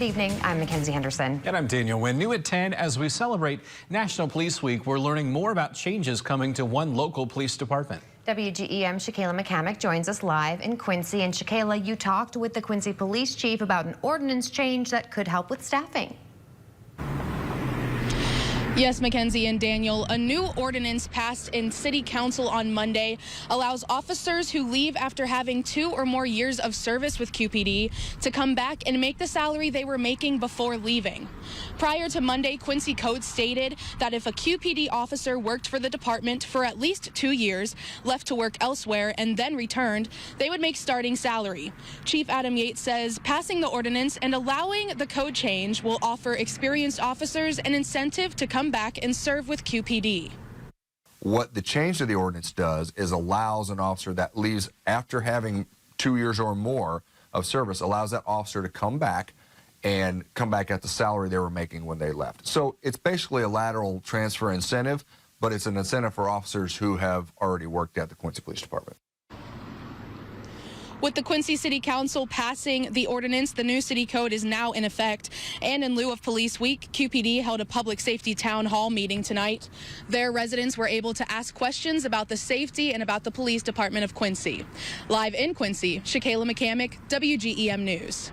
Good evening, I'm Mackenzie Henderson. And I'm Daniel Wynn. New at 10, as we celebrate National Police Week, we're learning more about changes coming to one local police department. WGEM Shakayla McCamick joins us live in Quincy. And Shakayla, you talked with the Quincy Police Chief about an ordinance change that could help with staffing. Yes, Mackenzie and Daniel, a new ordinance passed in City Council on Monday allows officers who leave after having 2 or more years of service with QPD to come back and make the salary they were making before leaving. Prior to Monday, Quincy Code stated that if a QPD officer worked for the department for at least 2 years, left to work elsewhere, and then returned, they would make starting salary. Chief Adam Yates says passing the ordinance and allowing the code change will offer experienced officers an incentive to come back and serve with QPD. What the change to the ordinance does is allows an officer that leaves after having 2 years or more of service, allows that officer to come back and come back at the salary they were making when they left. So it's basically a lateral transfer incentive, but it's an incentive for officers who have already worked at the Quincy Police Department. With the Quincy City Council passing the ordinance, the new city code is now in effect. And in lieu of Police Week, QPD held a public safety town hall meeting tonight. Their residents were able to ask questions about the safety and about the police department of Quincy. Live in Quincy, Shakayla McCamick, WGEM News.